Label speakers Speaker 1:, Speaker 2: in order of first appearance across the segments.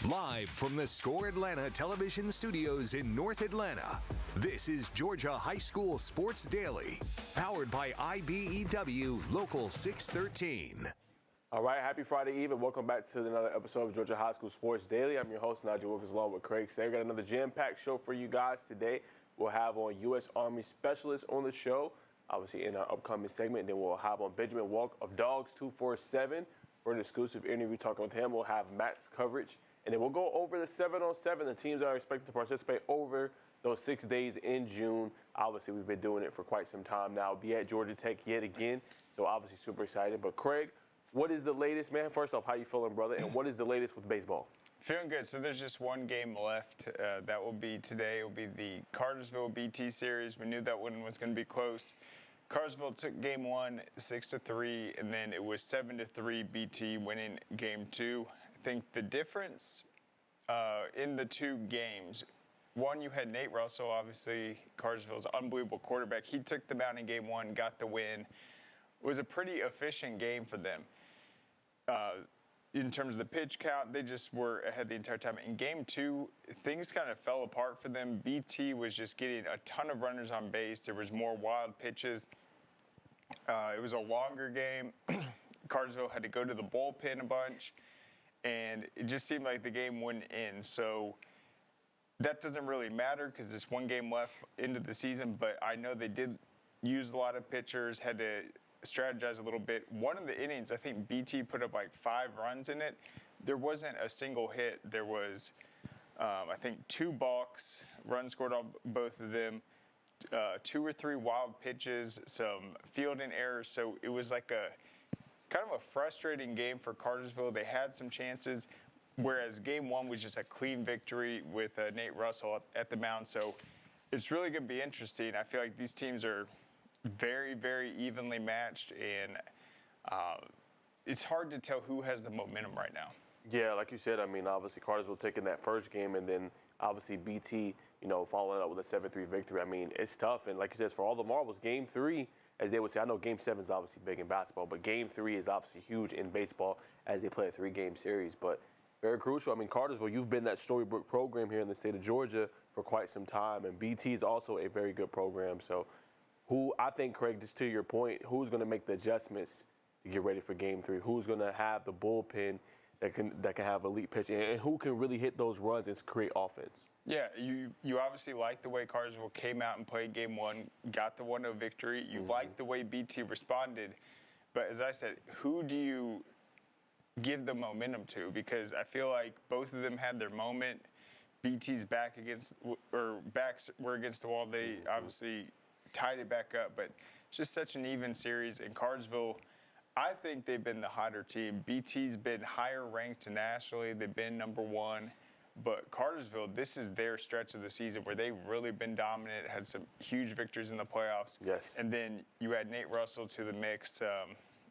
Speaker 1: Live from the Score Atlanta television studios in North Atlanta, this is Georgia High School Sports Daily, powered by IBEW Local 613.
Speaker 2: All right, happy Friday Eve and welcome back to another episode of Georgia High School Sports Daily. I'm your host, Nigel Wolk, along with Craig Say. We got another jam-packed show for you guys today. We'll have on U.S. Army specialists on the show, obviously in our upcoming segment. And then we'll have on Benjamin Wolk of Dogs 247 for an exclusive interview talking with him. We'll have Matt's coverage. And then we'll go over the 7-on-7, the teams that are expected to participate over those 6 days in June. Obviously, we've been doing it for quite some time now. Be at Georgia Tech yet again, so obviously super excited. But Craig, what is the latest, man? First off, how you feeling, brother? And what is the latest with baseball?
Speaker 3: Feeling good. So there's just one game left. That will be today. It will be the Cartersville BT series. We knew that one was going to be close. Cartersville took game one 6-3, and then it was 7-3 BT winning game two. I think the difference in the two games, one, you had Nate Russell, obviously Cartersville's unbelievable quarterback. He took them out in game one, got the win. It was a pretty efficient game for them. In terms of the pitch count, they just were ahead the entire time. In game two, things kind of fell apart for them. BT was just getting a ton of runners on base. There was more wild pitches. It was a longer game. Cartersville had to go to the bullpen a bunch, and it just seemed like the game wouldn't end. So that doesn't really matter because there's one game left into the season, but I know they did use a lot of pitchers, had to strategize a little bit. One of the innings, I think BT put up like 5 runs in it. There wasn't a single hit. There was, I think, 2 balks, runs scored on both of them, 2 or 3 wild pitches, some fielding errors. So it was like a kind of a frustrating game for Cartersville. They had some chances, whereas game one was just a clean victory with Nate Russell at the mound. So it's really going to be interesting. I feel like these teams are very, very evenly matched, and it's hard to tell who has the momentum right now.
Speaker 2: Yeah, like you said, I mean, obviously Cartersville taking that first game, and then obviously BT, following up with a 7-3 victory. I mean, it's tough, and like you said, for all the marbles, game 3, as they would say, I know game 7 is obviously big in basketball, but game 3 is obviously huge in baseball as they play a 3-game series. But very crucial. I mean, Cartersville, you've been that storybook program here in the state of Georgia for quite some time, and BT is also a very good program. So I think, Craig, just to your point, who's going to make the adjustments to get ready for game 3? Who's going to have the bullpen that can have elite pitching, and who can really hit those runs and create offense?
Speaker 3: Yeah, you obviously like the way Cartersville came out and played game 1, got the 1-0 victory. You like the way BT responded. But as I said, who do you give the momentum to? Because I feel like both of them had their moment. BT's backs were against the wall. They obviously tied it back up, but it's just such an even series. In Cartersville, I think they've been the hotter team. BT's been higher ranked nationally. They've been number 1. But Cartersville, this is their stretch of the season where they've really been dominant, had some huge victories in the playoffs.
Speaker 2: Yes.
Speaker 3: And then you add Nate Russell to the mix.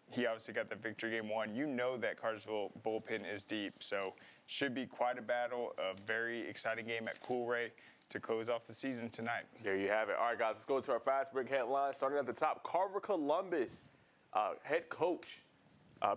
Speaker 3: He obviously got the victory game 1. You know that Cartersville bullpen is deep, so should be quite a battle. A very exciting game at Coolray to close off the season tonight.
Speaker 2: There you have it. All right, guys, let's go to our fast break headlines. Starting at the top, Carver Columbus head coach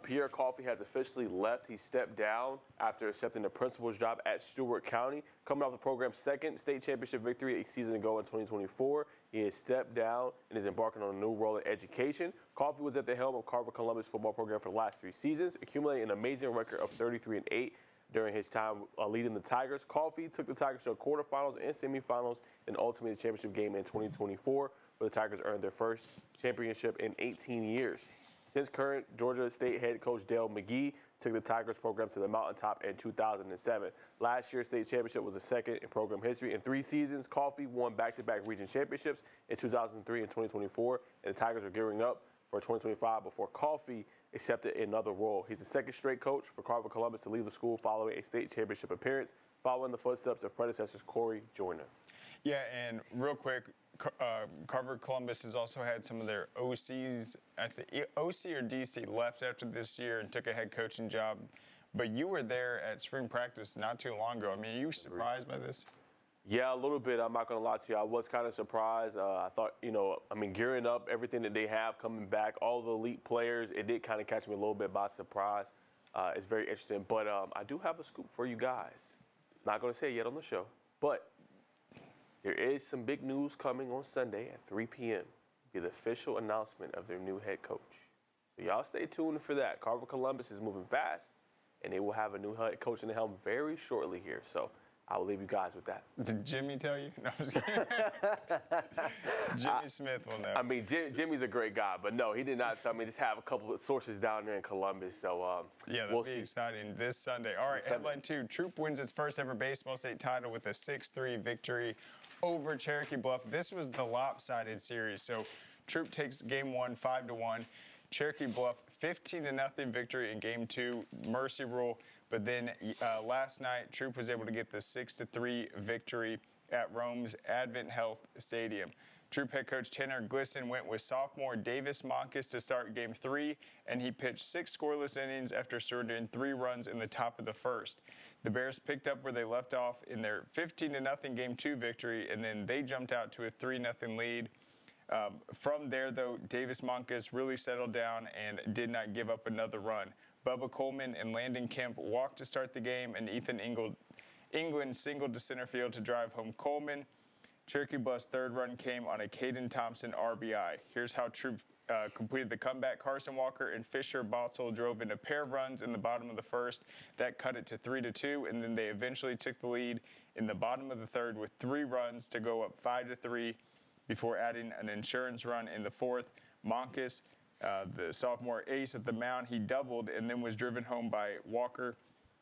Speaker 2: Pierre Coffey has officially left. He stepped down after accepting the principal's job at Stewart County. Coming off the program's second state championship victory a season ago in 2024, he has stepped down and is embarking on a new role in education. Coffey was at the helm of Carver Columbus football program for the last 3 seasons, accumulating an amazing record of 33-8 during his time leading the Tigers. Coffey took the Tigers to quarterfinals and semifinals and ultimately the championship game in 2024, where the Tigers earned their first championship in 18 years. Since current Georgia State head coach Dale McGee took the Tigers program to the mountaintop in 2007. Last year's state championship was the second in program history. In 3 seasons, Coffey won back-to-back region championships in 2003 and 2024, and the Tigers are gearing up for 2025 before Coffey accepted another role. He's the second straight coach for Carver Columbus to leave the school following a state championship appearance, following the footsteps of predecessors Corey Joyner.
Speaker 3: Yeah, and real quick, Carver Columbus has also had some of their OCs, OC or DC left after this year and took a head coaching job. But you were there at spring practice not too long ago. I mean, are you surprised by this?
Speaker 2: Yeah, a little bit. I'm not going to lie to you. I was kind of surprised. I thought, gearing up, everything that they have coming back, all the elite players, it did kind of catch me a little bit by surprise. It's very interesting. But I do have a scoop for you guys. Not going to say it yet on the show, but there is some big news coming on Sunday at 3 p.m. Be the official announcement of their new head coach. So y'all stay tuned for that. Carver Columbus is moving fast, and they will have a new head coach in the helm very shortly here. So I will leave you guys with that.
Speaker 3: Did Jimmy tell you? No, I'm just kidding. Jimmy Smith will know.
Speaker 2: I mean, Jimmy's a great guy, but no, he did not tell me. Just have a couple of sources down there in Columbus. So
Speaker 3: yeah, that'll be exciting this Sunday. All right, headline 2. Troop wins its first ever baseball state title with a 6-3 victory over Cherokee Bluff. This was the lopsided series. So Troop takes game 1 5-1. Cherokee Bluff 15-0 victory in game 2, mercy rule. But then last night, Troop was able to get the 6-3 victory at Rome's Advent Health Stadium. Troop head coach Tanner Glisson went with sophomore Davis Monkus to start game 3, and he pitched 6 scoreless innings after surrendering 3 runs in the top of the first. The Bears picked up where they left off in their 15-0 game 2 victory, and then they jumped out to a 3-0 lead. From there, though, Davis Monkus really settled down and did not give up another run. Bubba Coleman and Landon Kemp walked to start the game, and Ethan England singled to center field to drive home Coleman. Cherokee Bluff's third run came on a Caden Thompson RBI. Here's how Troop completed the comeback. Carson Walker and Fisher Botzel drove in a pair of runs in the bottom of the first. That cut it to 3-2, and then they eventually took the lead in the bottom of the third with 3 runs to go up 5-3 before adding an insurance run in the fourth. Monkus, the sophomore ace at the mound, he doubled and then was driven home by Walker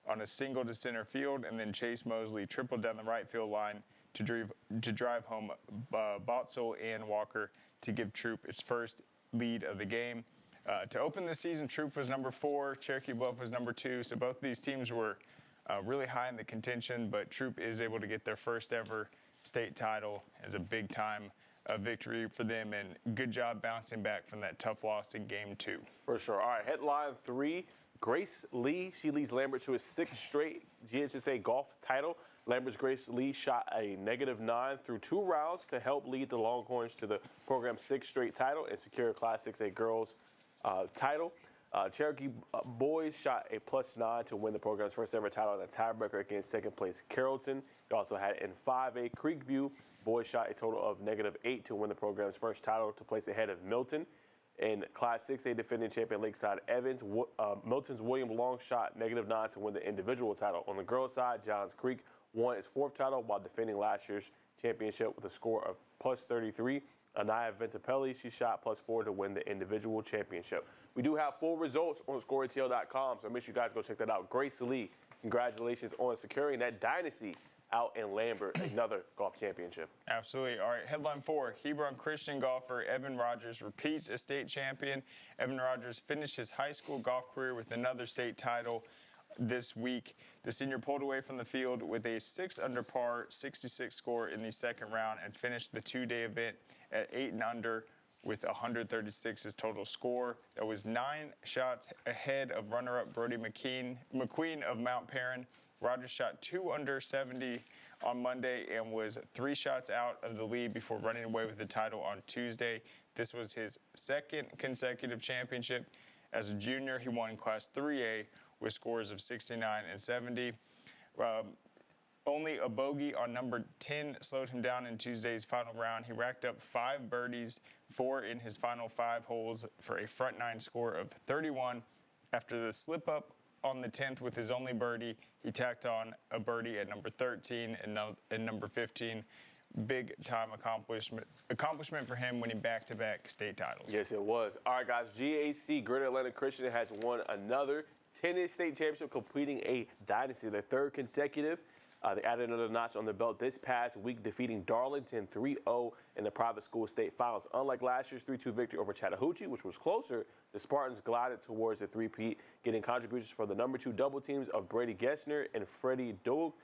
Speaker 3: on a single to center field, and then Chase Mosley tripled down the right field line to drive home Botzel and Walker to give Troop its first lead of the game. To open the season, Troop was number 4, Cherokee Bluff was number 2, so both of these teams were really high in the contention, but Troop is able to get their first ever state title as a big-time victory for them, and good job bouncing back from that tough loss in game 2.
Speaker 2: For sure. All right, headline 3, Grace Lee. She leads Lambert to a 6th straight GHSA golf title. Lambert's Grace Lee shot a -9 through 2 rounds to help lead the Longhorns to the program's 6th straight title and secure a Class 6A girls title. Cherokee boys shot a +9 to win the program's first ever title in a tiebreaker against second place Carrollton. They also had in 5A Creekview. Boys shot a total of -8 to win the program's first title to place ahead of Milton. In Class 6A defending champion Lakeside Evans, Milton's William Long shot -9 to win the individual title. On the girls' side, Johns Creek won its 4th title while defending last year's championship with a score of +33. Anaya Ventapelli, she shot +4 to win the individual championship. We do have full results on ScoreATL.com, so make sure you guys go check that out. Grace Lee, congratulations on securing that dynasty out in Lambert, another golf championship.
Speaker 3: Absolutely. All right, headline 4, Hebron Christian golfer Evan Rogers repeats as state champion. Evan Rogers finished his high school golf career with another state title this week. The senior pulled away from the field with a 6 under par 66 score in the second round and finished the 2-day event at 8 and under with 136 his total score. That was 9 shots ahead of runner-up Brody McQueen of Mount Perrin. Rogers shot 2 under 70 on Monday and was 3 shots out of the lead before running away with the title on Tuesday. This was his 2nd consecutive championship. As a junior, he won Class 3A with scores of 69 and 70. Only a bogey on number 10 slowed him down in Tuesday's final round. He racked up 5 birdies, 4 in his final 5 holes for a front 9 score of 31. After the slip-up on the 10th with his only birdie, he tacked on a birdie at number 13 and number 15. Big time accomplishment for him winning back-to-back state titles.
Speaker 2: Yes, it was. All right, guys, GAC, Greater Atlanta Christian, has won another tennis state championship, completing a dynasty, their 3rd consecutive. They added another notch on their belt this past week, defeating Darlington 3-0 in the private school state finals. Unlike last year's 3-2 victory over Chattahoochee, which was closer, the Spartans glided towards the three-peat, getting contributions from the number 2 double teams of Brady Gessner and Freddie Doug,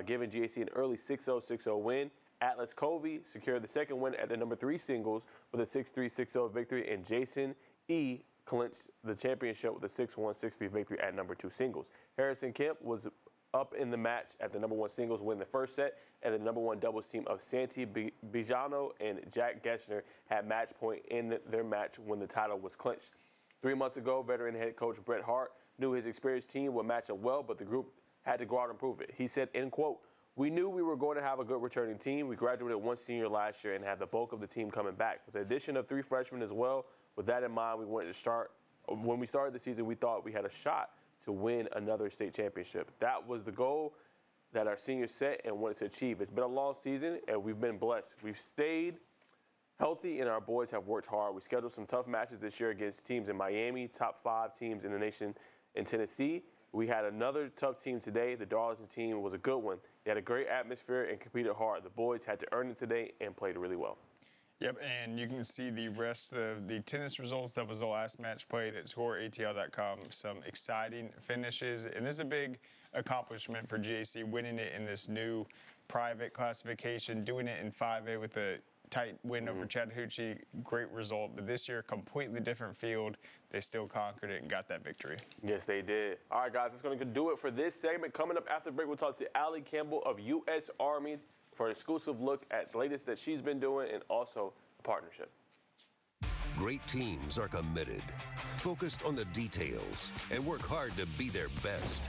Speaker 2: giving GAC an early 6-0, 6-0 win. Atlas Covey secured the 2nd win at the number 3 singles with a 6-3, 6-0 victory, and Jason E. clinched the championship with a 6-1, 6-3 victory at number 2 singles. Harrison Kemp was up in the match at the number 1 singles win the first set, and the number 1 doubles team of Santi Bijano and Jack Gessner had match point in their match when the title was clinched. 3 months ago, veteran head coach Brett Hart knew his experienced team would match him well, but the group had to go out and prove it. He said, end quote, "We knew we were going to have a good returning team. We graduated one senior last year and had the bulk of the team coming back. With the addition of 3 freshmen as well, with that in mind, when we started the season, we thought we had a shot to win another state championship. That was the goal that our seniors set and wanted to achieve. It's been a long season, and we've been blessed. We've stayed healthy, and our boys have worked hard. We scheduled some tough matches this year against teams in Miami, top 5 teams in the nation in Tennessee. We had another tough team today. The Darlington team was a good one. They had a great atmosphere and competed hard. The boys had to earn it today and played really well."
Speaker 3: Yep, and you can see the rest of the tennis results. That was the last match played at scoreatl.com. Some exciting finishes, and this is a big accomplishment for GAC, winning it in this new private classification, doing it in 5A with a tight win over Chattahoochee. Great result, but this year, completely different field. They still conquered it and got that victory.
Speaker 2: Yes, they did. All right, guys, that's going to do it for this segment. Coming up after the break, we'll talk to Allie Campbell of U.S. Army for an exclusive look at the latest that she's been doing and also a partnership.
Speaker 4: Great teams are committed, focused on the details, and work hard to be their best.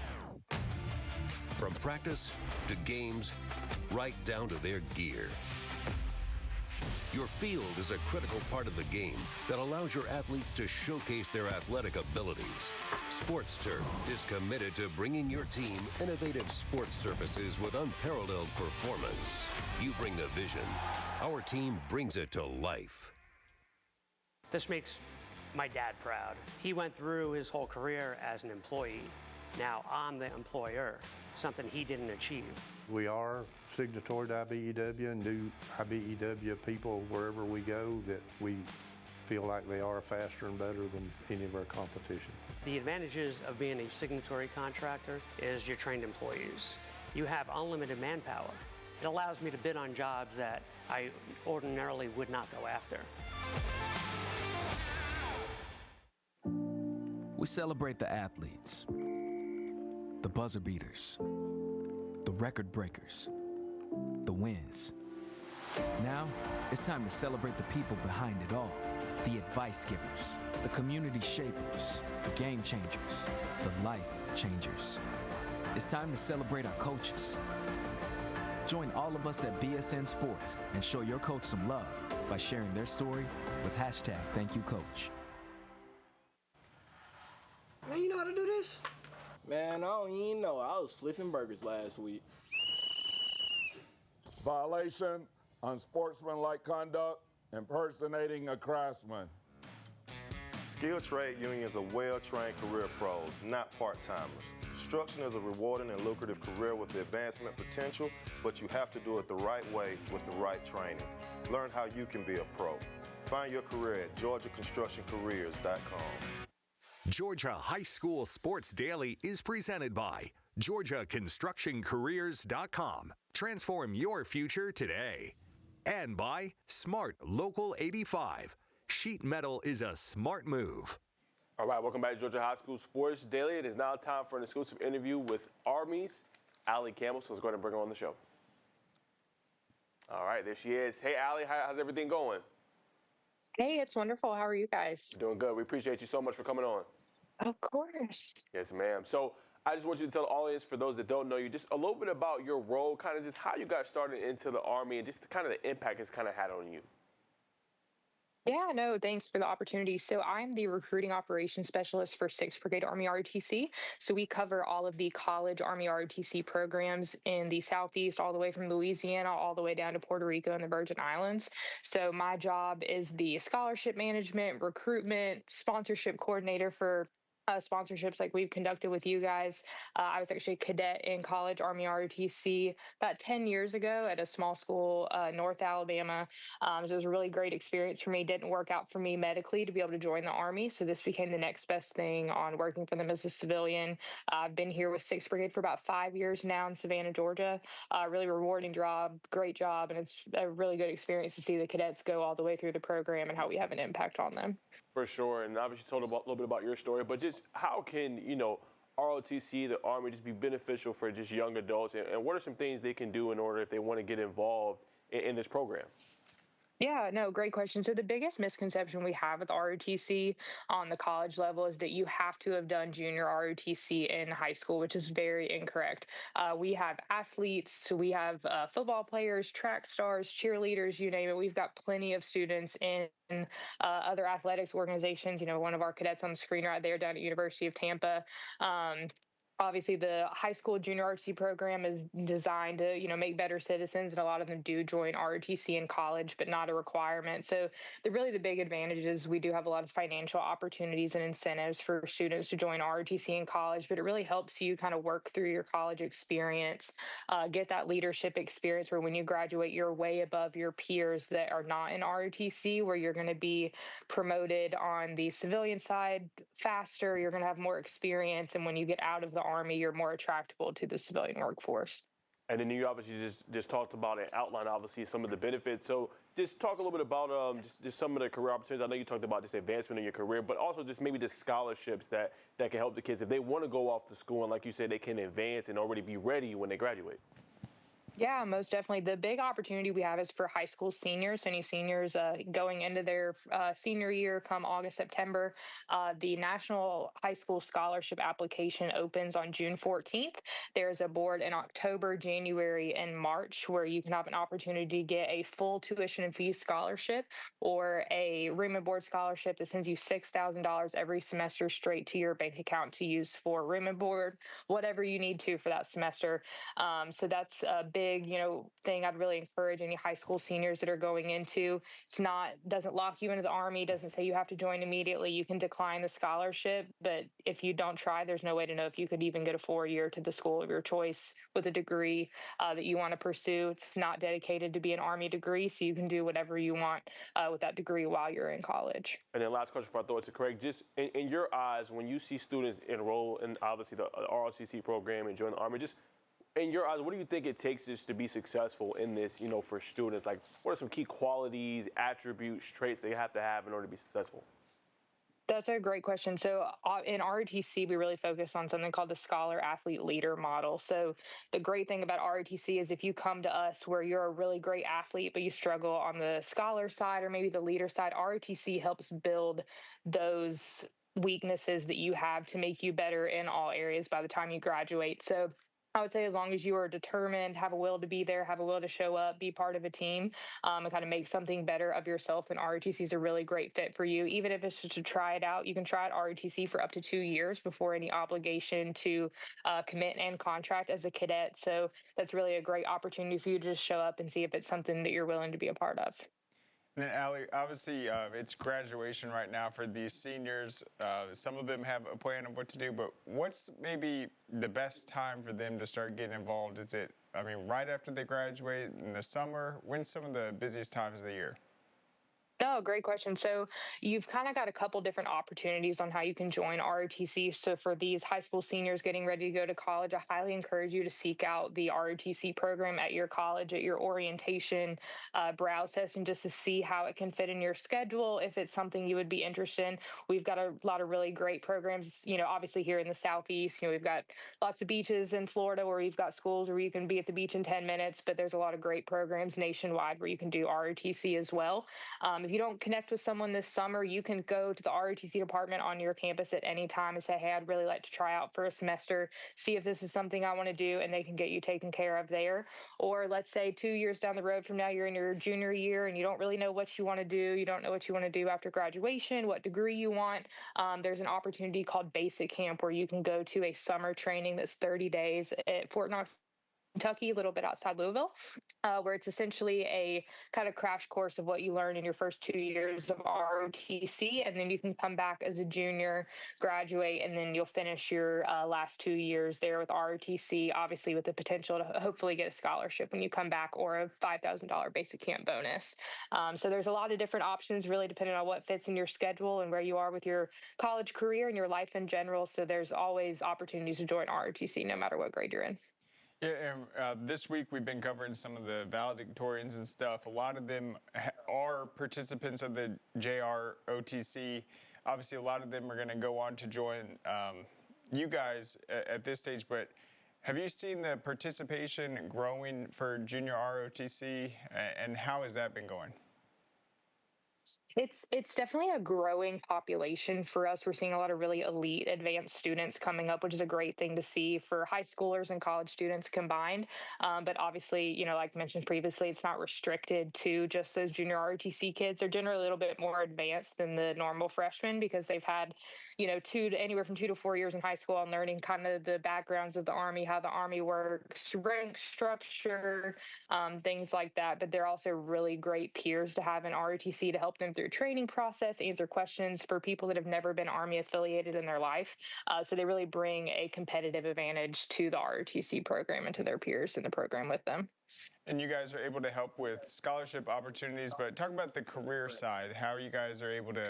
Speaker 4: From practice to games, right down to their gear. Your field is a critical part of the game that allows your athletes to showcase their athletic abilities. Sports Turf is committed to bringing your team innovative sports surfaces with unparalleled performance. You bring the vision. Our team brings it to life.
Speaker 5: This makes my dad proud. He went through his whole career as an employee. Now I'm the employer, something he didn't achieve.
Speaker 6: We are signatory to IBEW and do IBEW people wherever we go that we feel like they are faster and better than any of our competition.
Speaker 5: The advantages of being a signatory contractor is you're trained employees. You have unlimited manpower. It allows me to bid on jobs that I ordinarily would not go after.
Speaker 7: We celebrate the athletes, the buzzer beaters, the record breakers, the wins. Now, it's time to celebrate the people behind it all. The advice givers, the community shapers, the game changers, the life changers. It's time to celebrate our coaches. Join all of us at BSN Sports and show your coach some love by sharing their story with #ThankYouCoach.
Speaker 8: Man, you know how to do this?
Speaker 9: Man, I don't even know. I was flipping burgers last week.
Speaker 10: Violation, unsportsmanlike conduct, impersonating a craftsman.
Speaker 11: Skilled trade unions are well-trained career pros, not part-timers. Construction is a rewarding and lucrative career with the advancement potential, but you have to do it the right way with the right training. Learn how you can be a pro. Find your career at GeorgiaConstructionCareers.com.
Speaker 1: Georgia High School Sports Daily is presented by GeorgiaConstructionCareers.com. Transform your future today. And by Smart Local 85. Sheet metal is a smart move.
Speaker 2: All right, welcome back to Georgia High School Sports Daily. It is now time for an exclusive interview with Army's Allie Campbell, so let's go ahead and bring her on the show. All right, there she is. Hey, Allie, how's everything going?
Speaker 12: Hey, it's wonderful. How are you guys?
Speaker 2: Doing good. We appreciate you so much for coming on.
Speaker 12: Of course.
Speaker 2: Yes, ma'am. So I just want you to tell the audience, for those that don't know you, just a little bit about your role, kind of just how you got started into the Army and just kind of the impact it's kind of had on you.
Speaker 12: Yeah, no, thanks for the opportunity. So I'm the recruiting operations specialist for 6th Brigade Army ROTC. So we cover all of the college Army ROTC programs in the Southeast, all the way from Louisiana, all the way down to Puerto Rico and the Virgin Islands. So my job is the scholarship management, recruitment, sponsorship coordinator for sponsorships like we've conducted with you guys. I was actually a cadet in college Army ROTC about 10 years ago at a small school, North Alabama. So it was a really great experience for me. Didn't work out for me medically to be able to join the Army. So this became the next best thing on working for them as a civilian. I've been here with 6th Brigade for about 5 years now in Savannah, Georgia. Really rewarding job, great job. And it's a really good experience to see the cadets go all the way through the program and how we have an impact on them.
Speaker 2: For sure, and obviously told a little bit about your story, but just how can, ROTC, the Army, just be beneficial for just young adults, and what are some things they can do in order if they want to get involved in this program?
Speaker 12: Yeah, no, great question. So the biggest misconception we have with ROTC on the college level is that you have to have done junior ROTC in high school, which is very incorrect. We have athletes, we have football players, track stars, cheerleaders, you name it. We've got plenty of students in other athletics organizations. You know, one of our cadets on the screen right there down at University of Tampa. Um, Obviously, the high school junior ROTC program is designed to, make better citizens, and a lot of them do join ROTC in college, but not a requirement. So, the big advantage is we do have a lot of financial opportunities and incentives for students to join ROTC in college, but it really helps you kind of work through your college experience, get that leadership experience where when you graduate, you're way above your peers that are not in ROTC, where you're going to be promoted on the civilian side faster, you're going to have more experience, and when you get out of the Army, you're more attractable to the civilian workforce.
Speaker 2: And then you obviously just talked about and outlined obviously some of the benefits. So just talk a little bit about just some of the career opportunities. I know you talked about just advancement in your career, but also just maybe the scholarships that can help the kids if they want to go off to school and like you said, they can advance and already be ready when they graduate.
Speaker 12: Yeah, most definitely. The big opportunity we have is for high school seniors. Any seniors going into their senior year come August, September. The National High School Scholarship application opens on June 14th. There's a board in October, January, and March where you can have an opportunity to get a full tuition and fee scholarship or a room and board scholarship that sends you $6,000 every semester straight to your bank account to use for room and board, whatever you need to for that semester. So that's a big, thing I'd really encourage any high school seniors that are going into. It's not doesn't lock you into the Army, doesn't say you have to join immediately. You can decline the scholarship, but if you don't try, there's no way to know if you could even get a 4-year to the school of your choice with a degree that you want to pursue. It's not dedicated to be an Army degree, so you can do whatever you want with that degree while you're in college.
Speaker 2: And then last question before I throw it to Craig, just in your eyes, when you see students enroll in obviously the ROTC program and join the Army, just in your eyes, what do you think it takes just to be successful in this, for students? Like, what are some key qualities, attributes, traits they have to have in order to be successful?
Speaker 12: That's a great question. So in ROTC, we really focus on something called the Scholar Athlete Leader model. So the great thing about ROTC is if you come to us where you're a really great athlete, but you struggle on the scholar side or maybe the leader side, ROTC helps build those weaknesses that you have to make you better in all areas by the time you graduate. So I would say as long as you are determined, have a will to be there, have a will to show up, be part of a team, and kind of make something better of yourself, then ROTC is a really great fit for you. Even if it's just to try it out, you can try out ROTC for up to 2 years before any obligation to commit and contract as a cadet. So that's really a great opportunity for you to just show up and see if it's something that you're willing to be a part of.
Speaker 3: And then, Allie, obviously, it's graduation right now for these seniors. Some of them have a plan of what to do, but what's maybe the best time for them to start getting involved? Is it, right after they graduate in the summer? When's some of the busiest times of the year?
Speaker 12: No, great question. So you've kind of got a couple different opportunities on how you can join ROTC. So for these high school seniors getting ready to go to college, I highly encourage you to seek out the ROTC program at your college, at your orientation browse session, just to see how it can fit in your schedule. If it's something you would be interested in, we've got a lot of really great programs. Obviously here in the Southeast, we've got lots of beaches in Florida where you've got schools where you can be at the beach in 10 minutes, but there's a lot of great programs nationwide where you can do ROTC as well. If you don't connect with someone this summer, you can go to the ROTC department on your campus at any time and say, hey, I'd really like to try out for a semester, see if this is something I want to do, and they can get you taken care of there. Or let's say 2 years down the road from now, you're in your junior year and you don't really know what you want to do. You don't know what you want to do after graduation, what degree you want. There's an opportunity called Basic Camp where you can go to a summer training that's 30 days at Fort Knox, Kentucky, a little bit outside Louisville, where it's essentially a kind of crash course of what you learn in your first 2 years of ROTC. And then you can come back as a junior, graduate, and then you'll finish your last 2 years there with ROTC, obviously with the potential to hopefully get a scholarship when you come back or a $5,000 basic camp bonus. So there's a lot of different options, really depending on what fits in your schedule and where you are with your college career and your life in general. So there's always opportunities to join ROTC no matter what grade you're in.
Speaker 3: Yeah, and this week we've been covering some of the valedictorians and stuff. A lot of them are participants of the JROTC. Obviously, a lot of them are going to go on to join you guys at this stage, but have you seen the participation growing for junior ROTC, and how has that been going?
Speaker 12: It's definitely a growing population for us. We're seeing a lot of really elite advanced students coming up, which is a great thing to see for high schoolers and college students combined. But obviously, like mentioned previously, it's not restricted to just those junior ROTC kids. They're generally a little bit more advanced than the normal freshmen because they've had, anywhere from 2 to 4 years in high school and learning kind of the backgrounds of the Army, how the Army works, rank structure, things like that. But they're also really great peers to have in ROTC to help them through training process, answer questions for people that have never been Army affiliated in their life. So they really bring a competitive advantage to the ROTC program and to their peers in the program with them.
Speaker 3: And you guys are able to help with scholarship opportunities, but talk about the career side, how you guys are able to,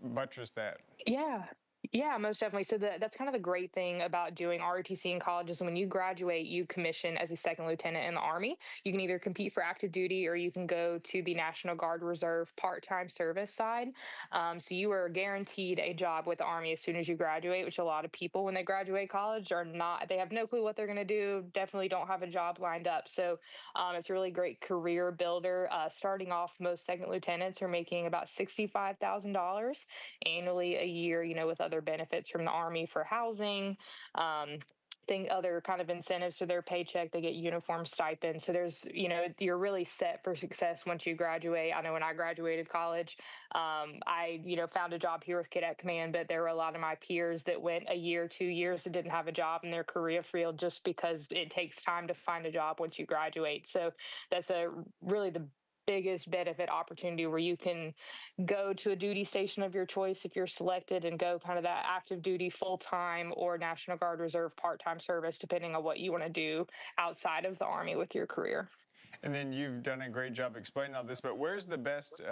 Speaker 3: buttress that.
Speaker 12: Yeah. Yeah, most definitely. So that's kind of the great thing about doing ROTC in college is when you graduate, you commission as a second lieutenant in the Army. You can either compete for active duty or you can go to the National Guard Reserve part-time service side. So you are guaranteed a job with the Army as soon as you graduate, which a lot of people when they graduate college are not, they have no clue what they're going to do, definitely don't have a job lined up. So it's a really great career builder. Starting off, most second lieutenants are making about $65,000 annually a year, with other benefits from the Army for housing, other kind of incentives to their paycheck. They get uniform stipends. So there's, you're really set for success once you graduate. I know when I graduated college, I, found a job here with Cadet Command, but there were a lot of my peers that went a year, 2 years that didn't have a job in their career field just because it takes time to find a job once you graduate. So that's really the biggest benefit opportunity where you can go to a duty station of your choice if you're selected and go kind of that active duty full time or National Guard Reserve part time service, depending on what you want to do outside of the Army with your career.
Speaker 3: And then you've done a great job explaining all this, but where's the best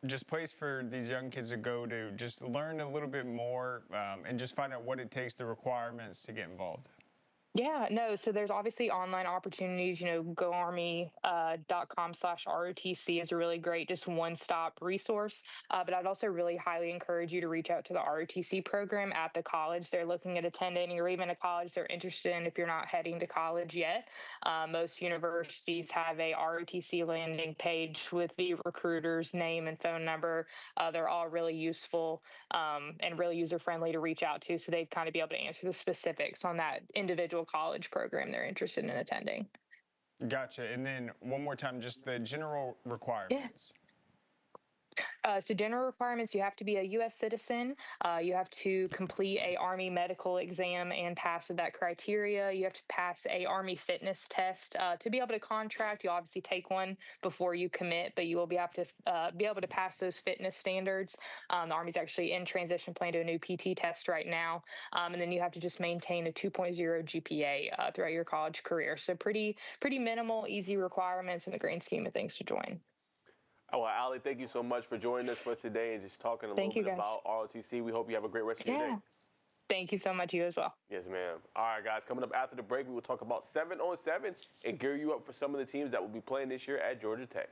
Speaker 3: just place for these young kids to go to just learn a little bit more and just find out what it takes, the requirements to get involved?
Speaker 12: Yeah, no. So there's obviously online opportunities, goarmy.com/ROTC is a really great, just one-stop resource. But I'd also really highly encourage you to reach out to the ROTC program at the college they're looking at attending, or even a college they're interested in if you're not heading to college yet. Most universities have a ROTC landing page with the recruiter's name and phone number. They're all really useful and really user-friendly to reach out to, so they'd kind of be able to answer the specifics on that individual college program they're interested in attending.
Speaker 3: Gotcha. And then one more time, just the general requirements.
Speaker 12: So general requirements, you have to be a U.S. citizen. You have to complete a Army medical exam and pass with that criteria. You have to pass a Army fitness test. To be able to contract, you obviously take one before you commit, but you will be able to pass those fitness standards. The Army's actually in transition plan to a new PT test right now. And then you have to just maintain a 2.0 GPA throughout your college career. So pretty minimal, easy requirements in the grand scheme of things to join.
Speaker 2: Oh, well, Ali, thank you so much for joining us for today and just talking a little
Speaker 12: Thank you,
Speaker 2: bit
Speaker 12: guys.
Speaker 2: about ROTC. We hope you have a great rest of your day.
Speaker 12: Thank you so much. You as well.
Speaker 2: Yes, ma'am. All right, guys. Coming up after the break, we will talk about 7-on-7 and gear you up for some of the teams that will be playing this year at Georgia Tech.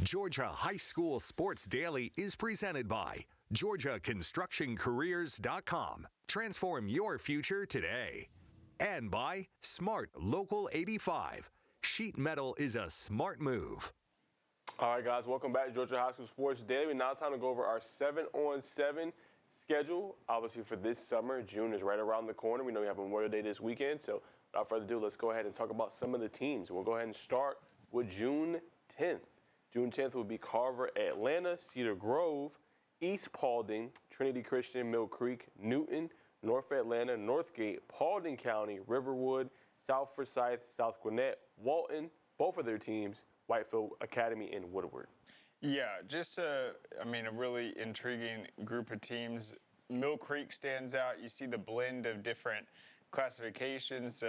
Speaker 1: Georgia High School Sports Daily is presented by GeorgiaConstructionCareers.com. Transform your future today. And by Smart Local 85. Sheet metal is a smart move.
Speaker 2: All right, guys, welcome back to Georgia High School Sports Daily. Now it's time to go over our 7-on-7 schedule. Obviously, for this summer, June is right around the corner. We know we have Memorial Day this weekend, so without further ado, let's go ahead and talk about some of the teams. We'll go ahead and start with June 10th. June 10th will be Carver, Atlanta, Cedar Grove, East Paulding, Trinity Christian, Mill Creek, Newton, North Atlanta, Northgate, Paulding County, Riverwood, South Forsyth, South Gwinnett, Walton, both of their teams, Whitefield Academy, and Woodward.
Speaker 3: Yeah, just a really intriguing group of teams. Mill Creek stands out. You see the blend of different classifications,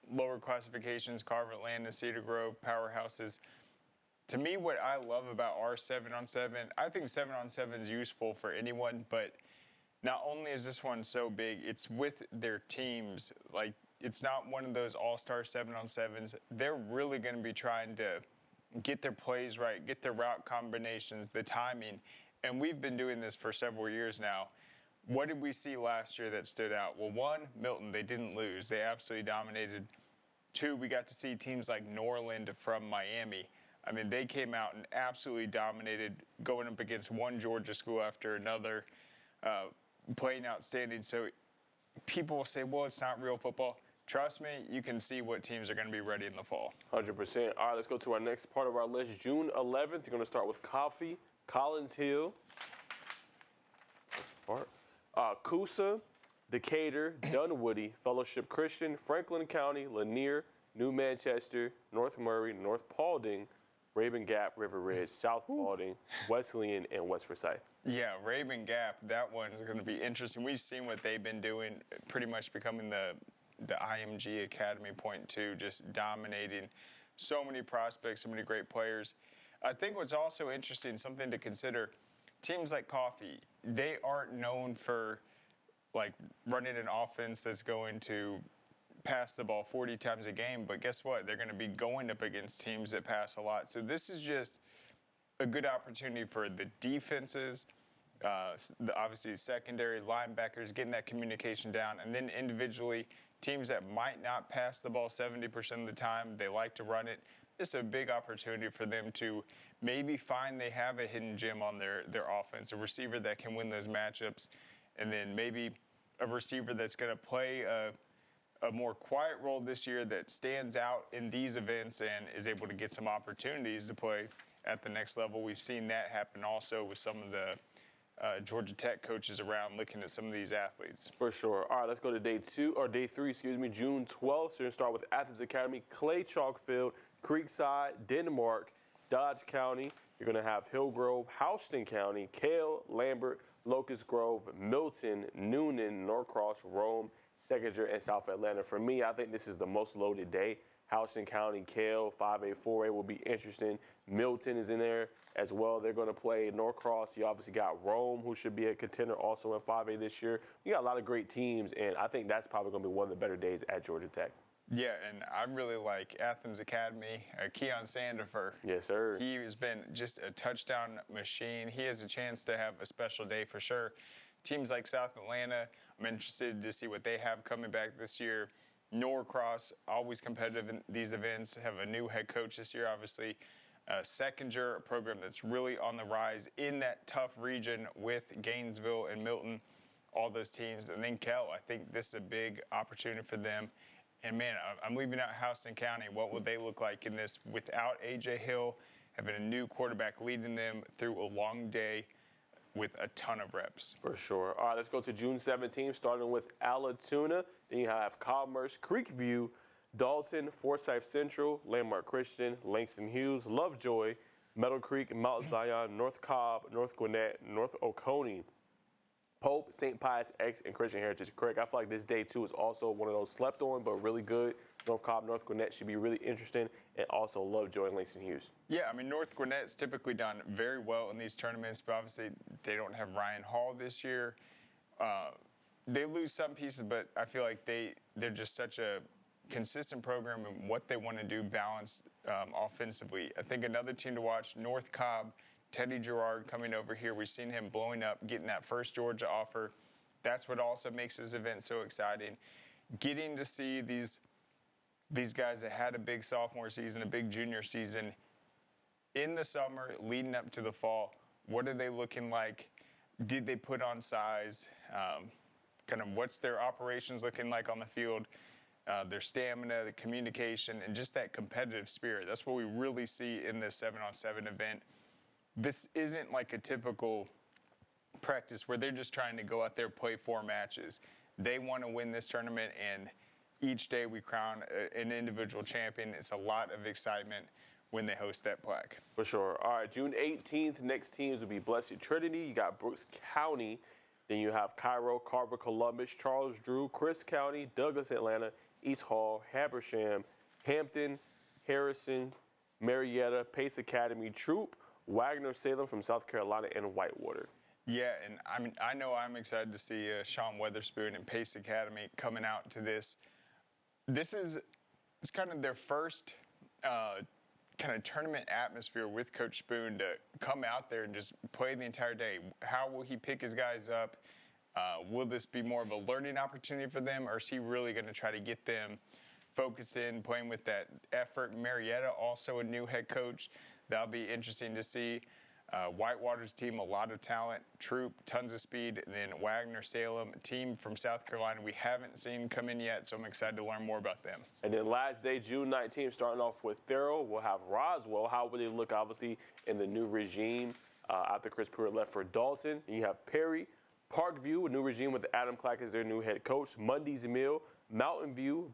Speaker 3: lower classifications, Carver, Atlanta, Cedar Grove, powerhouses. To me, what I love about our 7-on-7, I think 7-on-7 is useful for anyone, but not only is this one so big, it's with their teams. Like, it's not one of those all-star 7-on-7s. They're really going to be trying to get their plays right, get their route combinations, the timing, and we've been doing this for several years now. What did we see last year that stood out? Well, one, Milton, they didn't lose. They absolutely dominated. Two, we got to see teams like Norland from Miami. I mean, they came out and absolutely dominated, going up against one Georgia school after another, playing outstanding. So people will say, well, it's not real football. Trust me, you can see what teams are going to be ready in the fall.
Speaker 2: 100%. All right, let's go to our next part of our list. June 11th, you're going to start with Coffee, Collins Hill, Coosa, Decatur, Dunwoody, Fellowship Christian, Franklin County, Lanier, New Manchester, North Murray, North Paulding, Raven Gap, River Ridge, South Paulding, Wesleyan, and West Forsyth.
Speaker 3: Yeah, Raven Gap, that one is going to be interesting. We've seen what they've been doing, pretty much becoming the IMG Academy point two, just dominating so many prospects, so many great players. I think what's also interesting, something to consider, teams like Coffee, they aren't known for like running an offense that's going to pass the ball 40 times a game, but guess what? They're going to be going up against teams that pass a lot. So this is just a good opportunity for the defenses, obviously secondary, linebackers, getting that communication down, and then individually, teams that might not pass the ball 70% of the time, they like to run it. It's a big opportunity for them to maybe find they have a hidden gem on their offense, a receiver that can win those matchups, and then maybe a receiver that's going to play a more quiet role this year that stands out in these events and is able to get some opportunities to play at the next level. We've seen that happen also with some of the Georgia Tech coaches around looking at some of these athletes.
Speaker 2: For sure. All right, let's go to day 3, June 12th. So you're going to start with Athens Academy, Clay Chalkfield, Creekside, Denmark, Dodge County. You're going to have Hillgrove, Houston County, Cale, Lambert, Locust Grove, Milton, Noonan, Norcross, Rome, Seconder, and South Atlanta. For me, I think this is the most loaded day. Houston County, Cale, 5A, 4A will be interesting. Milton is in there as well. They're going to play Norcross. You obviously got Rome, who should be a contender also in 5A this year. You got a lot of great teams, and I think that's probably going to be one of the better days at Georgia Tech.
Speaker 3: Yeah, and I really like Athens Academy, Keon Sandifer.
Speaker 2: Yes, sir.
Speaker 3: He has been just a touchdown machine. He has a chance to have a special day for sure. Teams like South Atlanta, I'm interested to see what they have coming back this year. Norcross, always competitive in these events, have a new head coach this year, obviously. Seconder, a program that's really on the rise in that tough region with Gainesville and Milton, all those teams. And then Kell, I think this is a big opportunity for them. And man, I'm leaving out Houston County. What will they look like in this without A.J. Hill, having a new quarterback leading them through a long day with a ton of reps?
Speaker 2: For sure. All right, let's go to June 17th, starting with Alatoona. Then you have Commerce, Creekview, Dalton, Forsyth Central, Landmark Christian, Langston Hughes, Lovejoy, Meadow Creek, Mount Zion, North Cobb, North Gwinnett, North Oconee, Pope, St. Pius X, and Christian Heritage. Craig, I feel like this day, too, is also one of those slept on, but really good. North Cobb, North Gwinnett should be really interesting, and also Lovejoy and Langston Hughes.
Speaker 3: Yeah, I mean, North Gwinnett's typically done very well in these tournaments, but obviously they don't have Ryan Hall this year. They lose some pieces, but I feel like they're just such a consistent program and what they want to do balanced offensively. I think another team to watch, North Cobb, Teddy Gerard coming over here. We've seen him blowing up, getting that first Georgia offer. That's what also makes this event so exciting. Getting to see these guys that had a big sophomore season, a big junior season, in the summer leading up to the fall, what are they looking like? Did they put on size? Kind of what's their operations looking like on the field? Their stamina, the communication, and just that competitive spirit. That's what we really see in this 7-on-7 event. This isn't like a typical practice where they're just trying to go out there, play 4 matches. They want to win this tournament, and each day we crown an individual champion. It's a lot of excitement when they host that plaque.
Speaker 2: For sure. All right, June 18th, next teams will be Blessed Trinity. You got Brooks County. Then you have Cairo, Carver, Columbus, Charles Drew, Chris County, Douglas, Atlanta, East Hall, Habersham, Hampton, Harrison, Marietta, Pace Academy, Troop, Wagner, Salem from South Carolina, and Whitewater.
Speaker 3: Yeah, and I know I'm excited to see Sean Weatherspoon and Pace Academy coming out to this. It's kind of their first kind of tournament atmosphere with Coach Spoon to come out there and just play the entire day. How will he pick his guys up? Will this be more of a learning opportunity for them, or is he really going to try to get them focused in, playing with that effort? Marietta, also a new head coach. That'll be interesting to see. Whitewater's team, a lot of talent. Troop, tons of speed. And then Wagner, Salem, a team from South Carolina we haven't seen come in yet, so I'm excited to learn more about them.
Speaker 2: And then last day, June 19th, starting off with Thurl, we'll have Roswell. How will they look, obviously, in the new regime after Chris Pruitt left for Dalton? And you have Perry, Parkview, a new regime with Adam Clack as their new head coach. Mundy's Mill, Mountain View,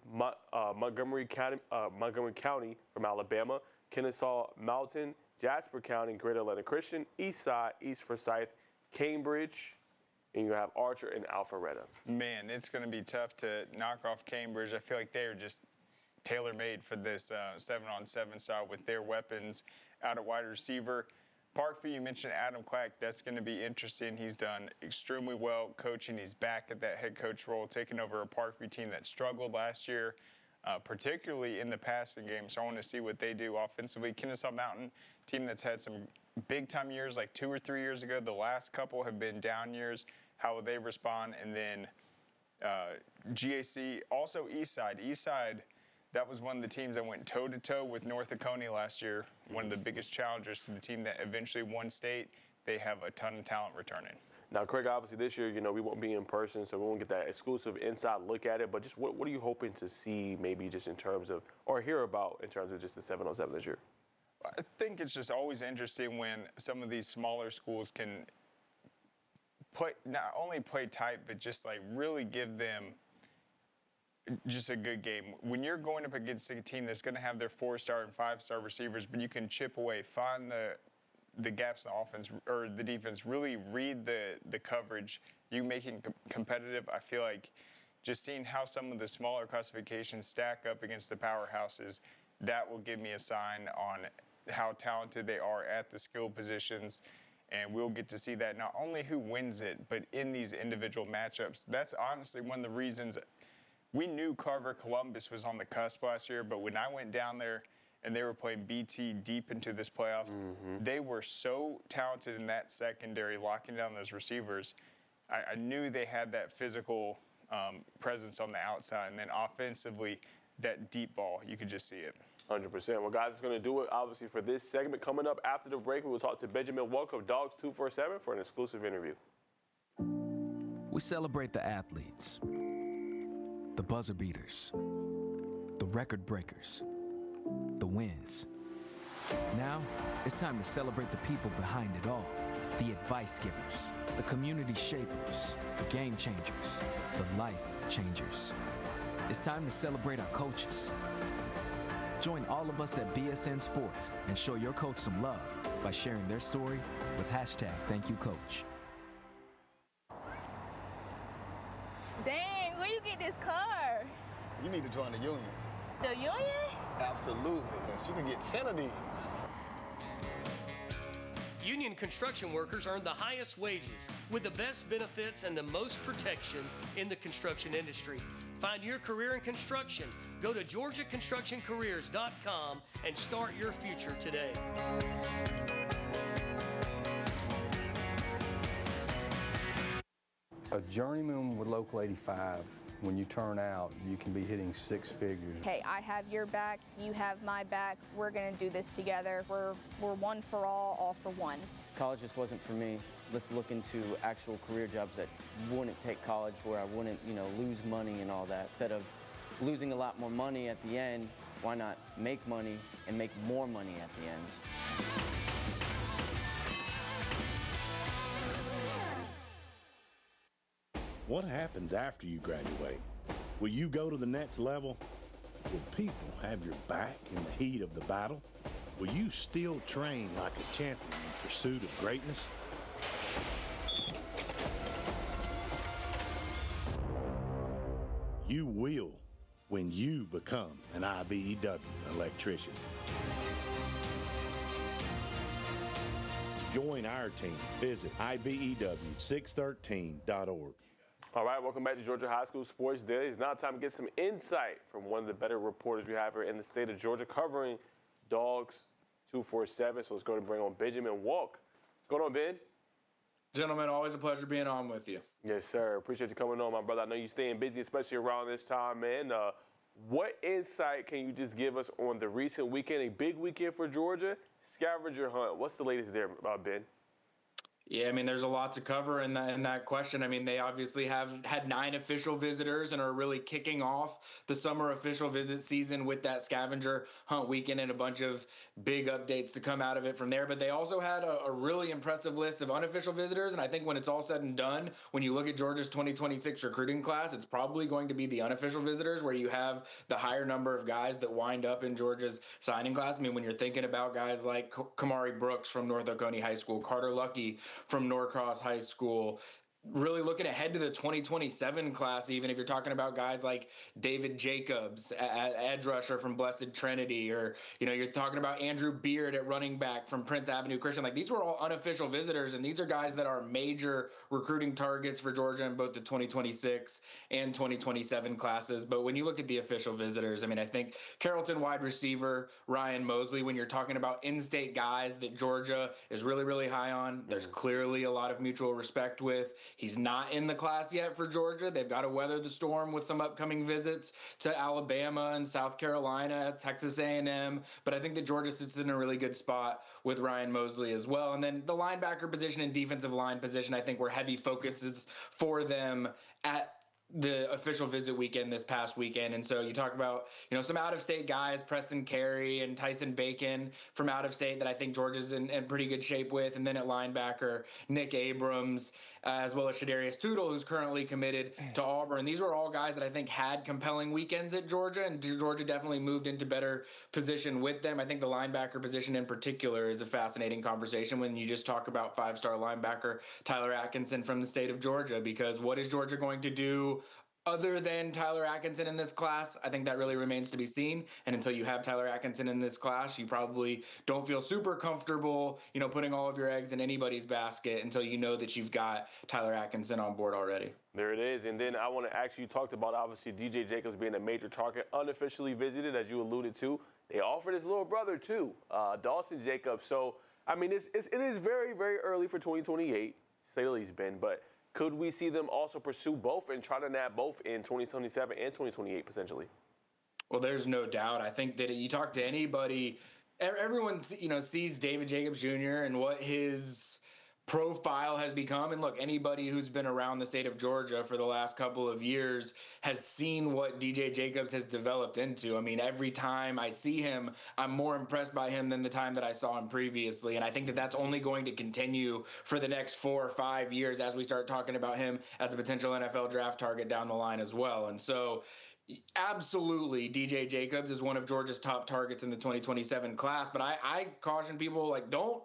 Speaker 2: Montgomery County from Alabama, Kennesaw Mountain, Jasper County, Greater Atlanta Christian, East Side, East Forsyth, Cambridge, and you have Archer and Alpharetta.
Speaker 3: Man, it's going to be tough to knock off Cambridge. I feel like they're just tailor-made for this 7-on-7 style with their weapons out at wide receiver. Parkview, you mentioned Adam Clack. That's going to be interesting. He's done extremely well coaching. He's back at that head coach role, taking over a Parkview team that struggled last year, particularly in the passing game. So I want to see what they do offensively. Kennesaw Mountain, team that's had some big-time years like 2 or 3 years ago. The last couple have been down years. How will they respond? And then GAC, also Eastside. Eastside, that was one of the teams that went toe-to-toe with North Oconee last year, one of the biggest challengers to the team that eventually won state. They have a ton of talent returning.
Speaker 2: Now, Craig, obviously this year, we won't be in person, so we won't get that exclusive inside look at it, but just what are you hoping to see maybe just in terms of, or hear about in terms of just the 7-on-7 this year?
Speaker 3: I think it's just always interesting when some of these smaller schools can not only play tight, but just like really give them just a good game. When you're going up against a team that's going to have their 4-star and 5-star receivers, but you can chip away, find the gaps in the offense or the defense, really read the coverage, you making competitive. I feel like just seeing how some of the smaller classifications stack up against the powerhouses, that will give me a sign on how talented they are at the skill positions. And we'll get to see that not only who wins it, but in these individual matchups. That's honestly one of the reasons we knew Carver Columbus was on the cusp last year, but when I went down there and they were playing BT deep into this playoffs, they were so talented in that secondary, locking down those receivers. I knew they had that physical presence on the outside, and then offensively, that deep ball, you could just see it.
Speaker 2: 100%. Well, guys, it's going to do it, obviously, for this segment. Coming up after the break, we will talk to Benjamin Wolk of Dogs 247 for an exclusive interview.
Speaker 7: We celebrate the athletes, the buzzer beaters, the record breakers, the wins. Now, it's time to celebrate the people behind it all, the advice givers, the community shapers, the game changers, the life changers. It's time to celebrate our coaches. Join all of us at BSN Sports and show your coach some love by sharing their story with #ThankYouCoach.
Speaker 13: Dang, where you get this car?
Speaker 9: You need to join the union.
Speaker 13: The union?
Speaker 9: Absolutely. You can get 10 of these.
Speaker 13: Union construction workers earn the highest wages with the best benefits and the most protection in the construction industry. Find your career in construction. Go to GeorgiaConstructionCareers.com and start your future today.
Speaker 14: A journeyman with Local 85, when you turn out, you can be hitting six figures.
Speaker 15: Hey, I have your back, you have my back, we're gonna do this together. We're one for all for one.
Speaker 16: College just wasn't for me. Let's look into actual career jobs that wouldn't take college, where I wouldn't, lose money and all that. Instead of losing a lot more money at the end, why not make money and make more money at the end?
Speaker 17: What happens after you graduate? Will you go to the next level? Will people have your back in the heat of the battle? Will you still train like a champion in pursuit of greatness? You will when you become an IBEW electrician. Join our team. Visit IBEW613.org.
Speaker 2: All right, welcome back to Georgia High School Sports Daily. It's now time to get some insight from one of the better reporters we have here in the state of Georgia covering Dogs 247. So let's go and bring on Benjamin Wolk. What's going on, Ben?
Speaker 18: Gentlemen, always a pleasure being on with you.
Speaker 2: Yes, sir. Appreciate you coming on, my brother. I know you're staying busy, especially around this time, man. What insight can you just give us on the recent weekend, a big weekend for Georgia, scavenger hunt? What's the latest there, Ben?
Speaker 18: Yeah, I mean, there's a lot to cover in that question. I mean, they obviously have had 9 official visitors and are really kicking off the summer official visit season with that scavenger hunt weekend and a bunch of big updates to come out of it from there. But they also had a really impressive list of unofficial visitors. And I think when it's all said and done, when you look at Georgia's 2026 recruiting class, it's probably going to be the unofficial visitors where you have the higher number of guys that wind up in Georgia's signing class. I mean, when you're thinking about guys like Kamari Brooks from North Oconee High School, Carter Lucky from Norcross High School, really looking ahead to the 2027 class, even if you're talking about guys like David Jacobs at edge rusher from Blessed Trinity, or, you're talking about Andrew Beard at running back from Prince Avenue Christian. Like, these were all unofficial visitors, and these are guys that are major recruiting targets for Georgia in both the 2026 and 2027 classes. But when you look at the official visitors, I mean, I think Carrollton wide receiver Ryan Mosley, when you're talking about in-state guys that Georgia is really, really high on, there's clearly a lot of mutual respect with. He's not in the class yet for Georgia. They've got to weather the storm with some upcoming visits to Alabama and South Carolina, Texas A&M. But I think that Georgia sits in a really good spot with Ryan Mosley as well. And then the linebacker position and defensive line position, I think, were heavy focuses for them at the official visit weekend this past weekend. And so you talk about, some out-of-state guys, Preston Carey and Tyson Bacon from out-of-state that I think Georgia's in pretty good shape with. And then at linebacker, Nick Abrams, as well as Shadarius Tootle, who's currently committed to Auburn. These were all guys that I think had compelling weekends at Georgia, and Georgia definitely moved into better position with them. I think the linebacker position in particular is a fascinating conversation when you just talk about 5-star linebacker Tyler Atkinson from the state of Georgia, because what is Georgia going to do other than Tyler Atkinson in this class? I think that really remains to be seen. And until you have Tyler Atkinson in this class, you probably don't feel super comfortable, putting all of your eggs in anybody's basket until you know that you've got Tyler Atkinson on board already.
Speaker 2: There it is. And then I want to ask you, talked about obviously DJ Jacobs being a major target, unofficially visited, as you alluded to. They offered his little brother too, Dawson Jacobs. So, I mean, it is very, very early for 2028, to say the least, Ben, but could we see them also pursue both and try to nab both in 2027 and 2028 potentially?
Speaker 18: Well, there's no doubt. I think that you talk to anybody, everyone sees David Jacobs Jr. and what his profile has become. And look, anybody who's been around the state of Georgia for the last couple of years has seen what DJ Jacobs has developed into. I mean, every time I see him, I'm more impressed by him than the time that I saw him previously. And I think that that's only going to continue for the next 4 or 5 years as we start talking about him as a potential NFL draft target down the line as well. And so absolutely, DJ Jacobs is one of Georgia's top targets in the 2027 class. But I caution people, don't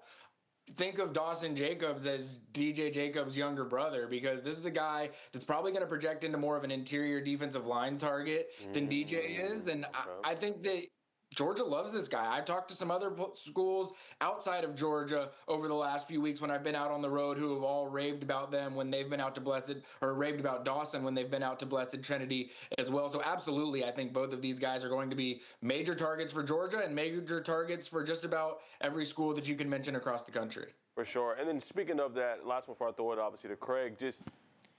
Speaker 18: think of Dawson Jacobs as DJ Jacobs' younger brother, because this is a guy that's probably going to project into more of an interior defensive line target than DJ is. And I think that Georgia loves this guy. I've talked to some other schools outside of Georgia over the last few weeks when I've been out on the road who have all raved about them when they've been out to Blessed, or raved about Dawson when they've been out to Blessed Trinity as well. So absolutely, I think both of these guys are going to be major targets for Georgia and major targets for just about every school that you can mention across the country.
Speaker 2: For sure. And then speaking of that, last one before I throw it obviously to Craig,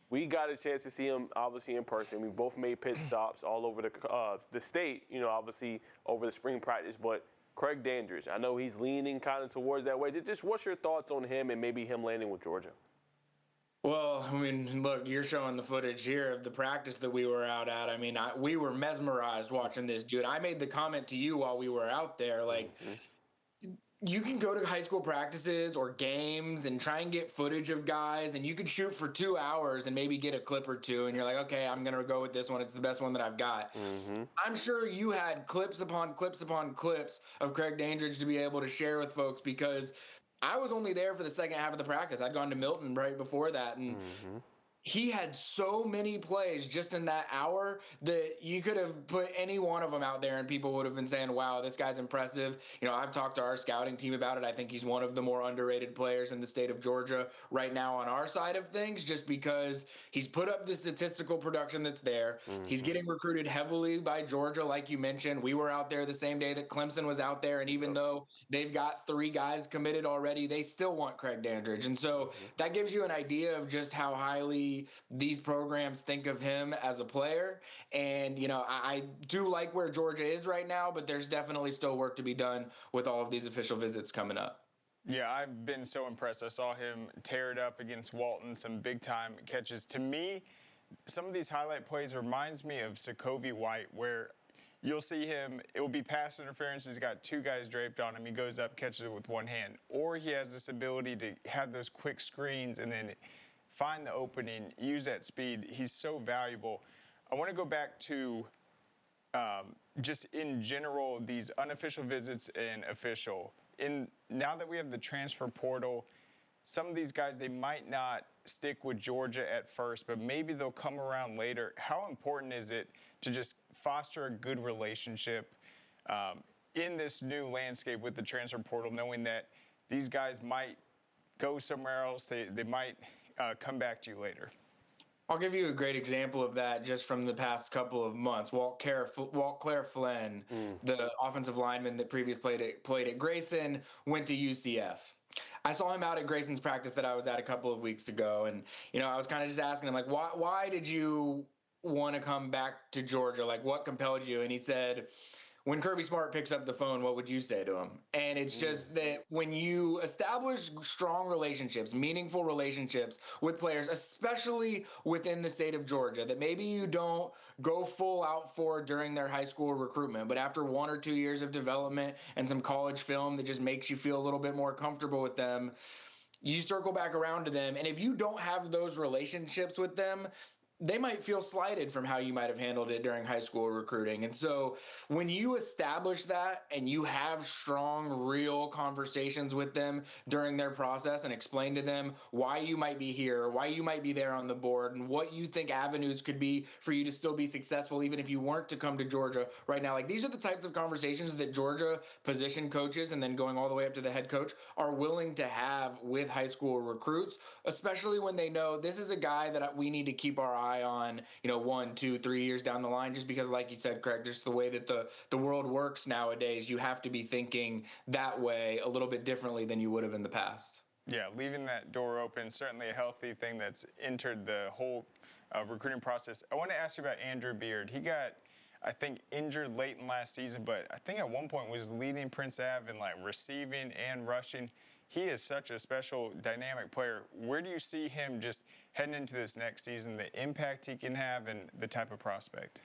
Speaker 2: we got a chance to see him obviously in person. We both made pit stops all over the state, obviously over the spring practice. But Craig Dandridge, I know he's leaning kind of towards that way. Just what's your thoughts on him and maybe him landing with Georgia?
Speaker 18: Well, I mean, look, you're showing the footage here of the practice that we were out at. I mean, we were mesmerized watching this dude. I made the comment to you while we were out there, like, you can go to high school practices or games and try and get footage of guys, and you could shoot for 2 hours and maybe get a clip or two, and you're like, okay, I'm going to go with this one. It's the best one that I've got. I'm sure you had clips upon clips upon clips of Craig Dandridge to be able to share with folks, because I was only there for the second half of the practice. I'd gone to Milton right before that, and he had so many plays just in that hour that you could have put any one of them out there and people would have been saying, wow, this guy's impressive. I've talked to our scouting team about it. I think he's one of the more underrated players in the state of Georgia right now on our side of things, just because he's put up the statistical production that's there. He's getting recruited heavily by Georgia, like you mentioned. We were out there the same day that Clemson was out there, and even though they've got 3 guys committed already, they still want Craig Dandridge. And so that gives you an idea of just how highly these programs think of him as a player. And, I do like where Georgia is right now, but there's definitely still work to be done with all of these official visits coming up.
Speaker 3: Yeah, I've been so impressed. I saw him tear it up against Walton, some big-time catches. To me, some of these highlight plays reminds me of Sokovie White, where you'll see him, it will be pass interference. He's got 2 guys draped on him. He goes up, catches it with one hand. Or he has this ability to have those quick screens and then find the opening, use that speed. He's so valuable. I want to go back to just in general, these unofficial visits and official. Now that we have the transfer portal, some of these guys, they might not stick with Georgia at first, but maybe they'll come around later. How important is it to just foster a good relationship in this new landscape with the transfer portal, knowing that these guys might go somewhere else, they might come back to you later?
Speaker 18: I'll give you a great example of that just from the past couple of months. Walt Claire Flynn, the offensive lineman that previously played at Grayson, went to UCF. I saw him out at Grayson's practice that I was at a couple of weeks ago, and I was kind of just asking him, like, why did you want to come back to Georgia? Like, what compelled you? And he said, when Kirby Smart picks up the phone, what would you say to him? And it's just that when you establish strong relationships, meaningful relationships with players, especially within the state of Georgia, that maybe you don't go full out for during their high school recruitment, but after 1 or 2 years of development and some college film that just makes you feel a little bit more comfortable with them, you circle back around to them. And if you don't have those relationships with them, they might feel slighted from how you might have handled it during high school recruiting. And so when you establish that and you have strong, real conversations with them during their process and explain to them why you might be here, why you might be there on the board, and what you think avenues could be for you to still be successful even if you weren't to come to Georgia right now. Like, these are the types of conversations that Georgia position coaches, and then going all the way up to the head coach, are willing to have with high school recruits, especially when they know this is a guy that we need to keep our eye on, 1, 2, 3 years down the line, just because, like you said, Craig, just the way that the world works nowadays, you have to be thinking that way a little bit differently than you would have in the past.
Speaker 3: Yeah, leaving that door open, certainly a healthy thing that's entered the whole recruiting process. I want to ask you about Andrew Beard. He got, I think, injured late in last season, but I think at one point was leading Prince Ave in receiving and rushing. He is such a special, dynamic player. Where do you see him just heading into this next season, the impact he can have and the type of prospect?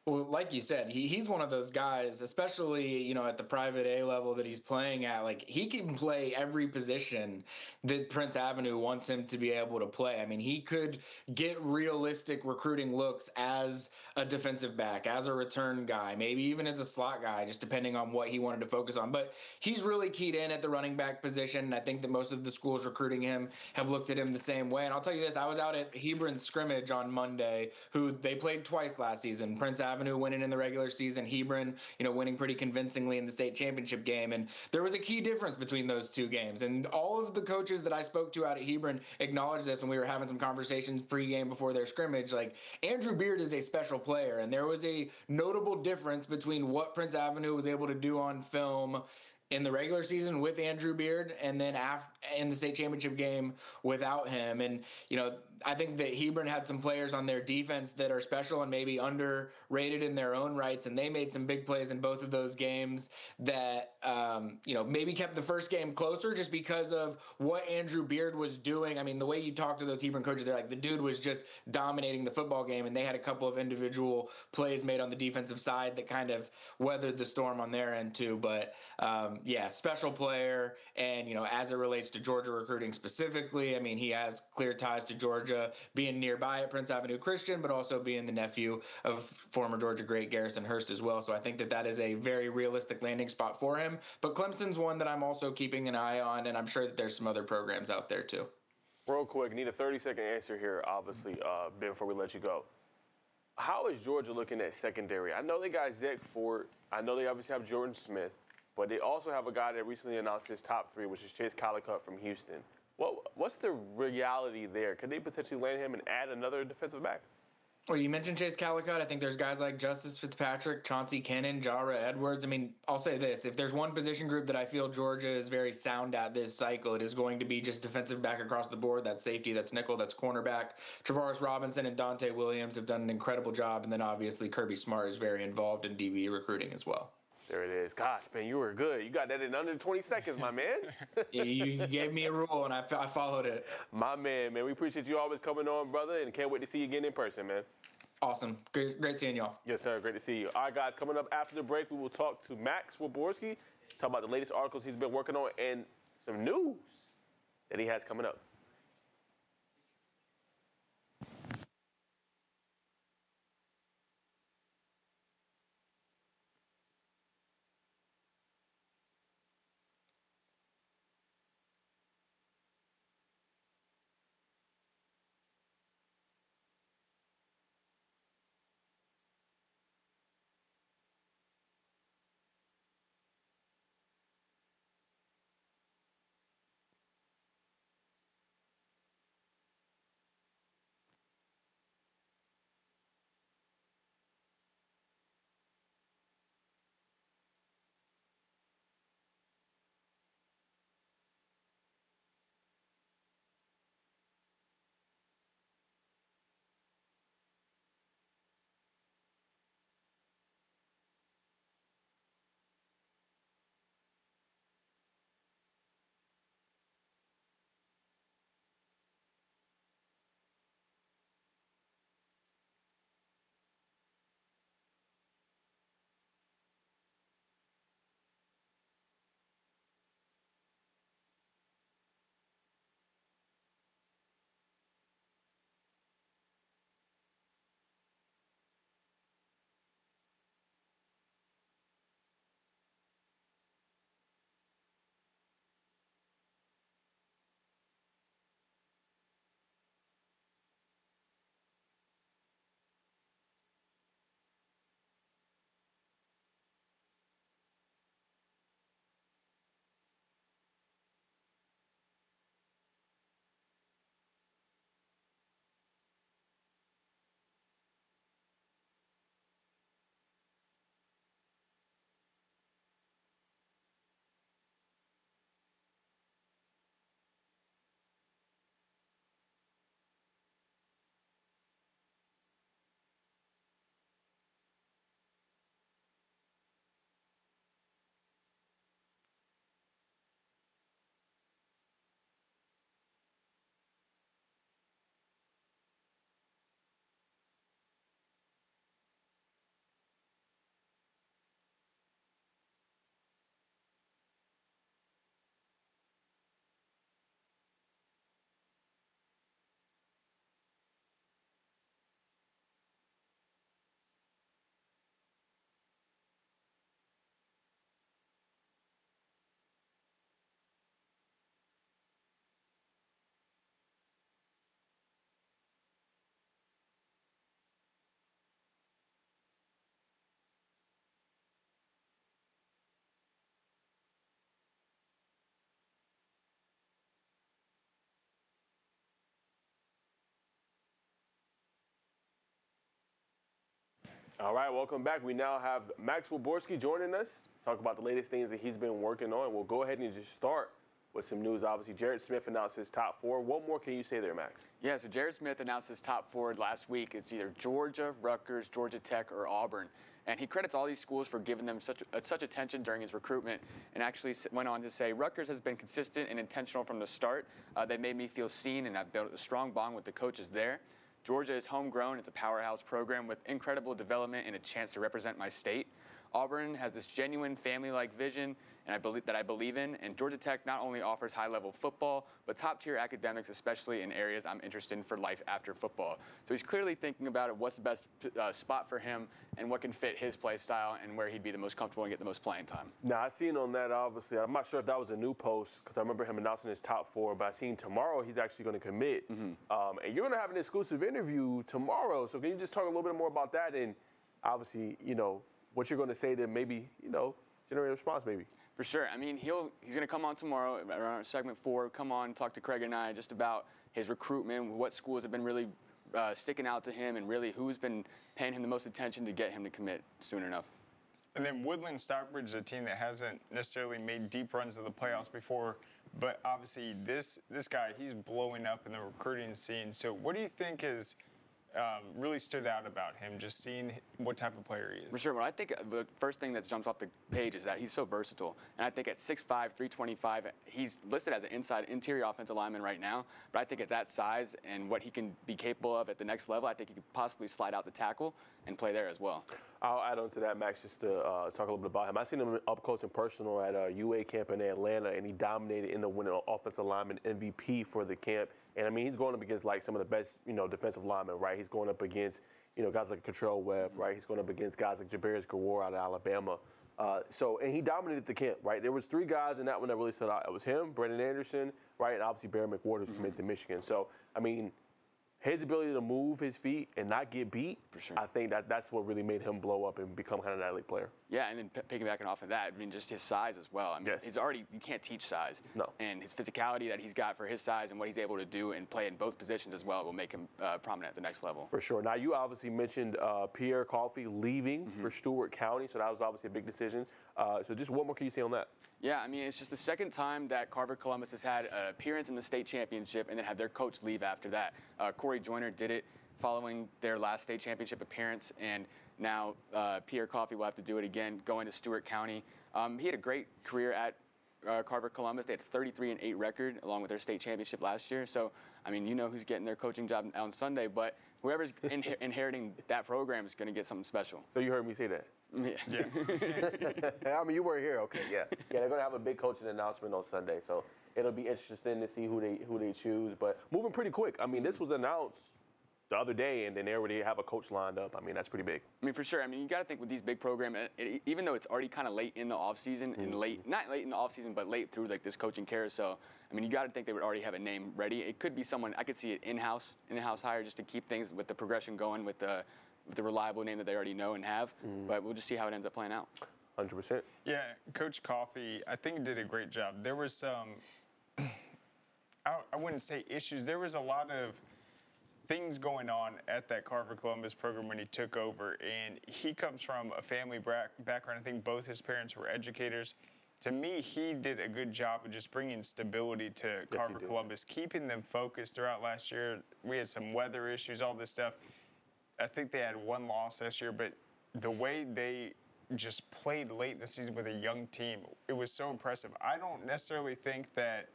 Speaker 18: Well, like you said, he's one of those guys, especially, at the private A level that he's playing at. Like, he can play every position that Prince Avenue wants him to be able to play. I mean, he could get realistic recruiting looks as a defensive back, as a return guy, maybe even as a slot guy, just depending on what he wanted to focus on. But he's really keyed in at the running back position, and I think that most of the schools recruiting him have looked at him the same way. And I'll tell you this, I was out at Hebron scrimmage on Monday, who they played twice last season. Prince Avenue Avenue winning in the regular season, Hebron, winning pretty convincingly in the state championship game. And there was a key difference between those two games. And all of the coaches that I spoke to out at Hebron acknowledged this when we were having some conversations pregame before their scrimmage. Like, Andrew Beard is a special player, and there was a notable difference between what Prince Avenue was able to do on film in the regular season with Andrew Beard, and then in the state championship game without him. And, I think that Hebron had some players on their defense that are special and maybe underrated in their own rights, and they made some big plays in both of those games that, maybe kept the first game closer just because of what Andrew Beard was doing. I mean, the way you talk to those Hebron coaches, they're like, the dude was just dominating the football game, and they had a couple of individual plays made on the defensive side that kind of weathered the storm on their end too. But, special player. And, as it relates to Georgia recruiting specifically, I mean, he has clear ties to Georgia, being nearby at Prince Avenue Christian, but also being the nephew of former Georgia great Garrison Hurst as well. So I think that that is a very realistic landing spot for him. But Clemson's one that I'm also keeping an eye on, and I'm sure that there's some other programs out there too.
Speaker 2: Real quick, need a 30-second answer here, obviously, Ben, before we let you go. How is Georgia looking at secondary? I know they got Zach Ford. I know they obviously have Jordan Smith. But they also have a guy that recently announced his top 3, which is Chase Collicutt from Houston. What's the reality there? Could they potentially land him and add another defensive back?
Speaker 18: Well, you mentioned Chase Collicutt. I think there's guys like Justice Fitzpatrick, Chauncey Kennan, Jara Edwards. I mean, I'll say this. If there's one position group that I feel Georgia is very sound at this cycle, it is going to be just defensive back across the board. That's safety, that's nickel, that's cornerback. Travaris Robinson and Dante Williams have done an incredible job. And then obviously Kirby Smart is very involved in DB recruiting as well.
Speaker 2: There it is. Gosh, man, you were good. You got that in under 20 seconds, my man.
Speaker 18: You gave me a rule, and I followed it.
Speaker 2: My man. We appreciate you always coming on, brother, and can't wait to see you again in person, man.
Speaker 18: Awesome. Great seeing y'all.
Speaker 2: Yes, sir. Great to see you. All right, guys, coming up after the break, we will talk to Max Waborski, talk about the latest articles he's been working on, and some news that he has coming up. All right, welcome back. We now have Max Wyborski joining us. Talk about the latest things that he's been working on. We'll go ahead and just start with some news. Obviously, Jared Smith announced his top 4. What more can you say there, Max?
Speaker 19: Yeah, so Jared Smith announced his top 4 last week. It's either Georgia, Rutgers, Georgia Tech, or Auburn. And he credits all these schools for giving them such attention during his recruitment, and actually went on to say, Rutgers has been consistent and intentional from the start. They made me feel seen, and I've built a strong bond with the coaches there. Georgia is homegrown. It's a powerhouse program with incredible development and a chance to represent my state. Auburn has this genuine family-like vision and I believe in, and Georgia Tech not only offers high-level football, but top-tier academics, especially in areas I'm interested in for life after football. So he's clearly thinking about it, what's the best spot for him and what can fit his play style and where he'd be the most comfortable and get the most playing time.
Speaker 2: Now, I seen on that, obviously, I'm not sure if that was a new post because I remember him announcing his top 4, but I seen tomorrow he's actually going to commit. And you're going to have an exclusive interview tomorrow, so can you just talk a little bit more about that and obviously, what you're going to say to maybe, generate a response maybe?
Speaker 19: For sure. I mean, he's going to come on tomorrow around segment 4, come on, talk to Craig and I just about his recruitment, what schools have been really sticking out to him, and really who's been paying him the most attention to get him to commit soon enough.
Speaker 3: And then Woodland Stockbridge is a team that hasn't necessarily made deep runs of the playoffs before, but obviously this guy, he's blowing up in the recruiting scene. So what do you think is really stood out about him, just seeing what type of player he is?
Speaker 19: For sure. Well, I think the first thing that jumps off the page is that he's so versatile. And I think at 6'5", 325, he's listed as an interior offensive lineman right now. But I think at that size and what he can be capable of at the next level, I think he could possibly slide out the tackle and play there as well.
Speaker 2: I'll add on to that, Max, just to talk a little bit about him. I seen him up close and personal at UA camp in Atlanta, and he dominated in the winning offensive lineman MVP for the camp. And I mean, he's going up against like some of the best, defensive linemen, right? He's going up against, guys like Control Webb, right? He's going up against guys like Jabarius Gawar out of Alabama. And he dominated the camp, right? There was 3 guys in that one that really stood out. It was him, Brendan Anderson, right, and obviously Barry McWhorter, who's committed to Michigan. So, I mean, his ability to move his feet and not get beat,
Speaker 19: for sure.
Speaker 2: I think that's what really made him blow up and become kind of an elite player.
Speaker 19: Yeah, and then piggybacking off of that, I mean, just his size as well. I mean,
Speaker 2: yes.
Speaker 19: you can't teach size.
Speaker 2: No.
Speaker 19: And his physicality that he's got for his size and what he's able to do and play in both positions as well will make him prominent at the next level.
Speaker 2: For sure. Now, you obviously mentioned Pierre Coffey leaving for Stewart County, so that was obviously a big decision. So just what more can you say on that?
Speaker 19: Yeah, I mean, it's just the second time that Carver Columbus has had an appearance in the state championship and then had their coach leave after that. Corey Joyner did it following their last state championship appearance, and now Pierre Coffey will have to do it again, going to Stewart County. He had a great career at Carver Columbus. They had a 33-8 record along with their state championship last year. So, I mean, who's getting their coaching job on Sunday, but whoever's inheriting that program is going to get something special.
Speaker 2: So you heard me say that?
Speaker 19: Yeah.
Speaker 2: I mean, you were here. Okay, yeah. Yeah, they're going to have a big coaching announcement on Sunday, so it'll be interesting to see who they choose. But moving pretty quick. I mean, this was announced the other day, and then they already have a coach lined up. I mean, that's pretty big.
Speaker 19: I mean, for sure. I mean, you got to think with these big programs, even though it's already kind of late in the offseason, and not late in the offseason, but late through like this coaching carousel, I mean, you got to think they would already have a name ready. It could be someone, I could see it in-house hire just to keep things with the progression going with the reliable name that they already know and have. But we'll just see how it ends up playing out.
Speaker 2: 100%.
Speaker 3: Yeah, Coach Coffey, I think did a great job. There was some, I wouldn't say issues, there was a lot of things going on at that Carver Columbus program when he took over, and he comes from a family background. I think both his parents were educators. To me, he did a good job of just bringing stability to Carver Columbus, keeping them focused throughout last year. We had some weather issues, all this stuff. I think they had 1 loss this year, but the way they just played late in the season with a young team, it was so impressive. I don't necessarily think that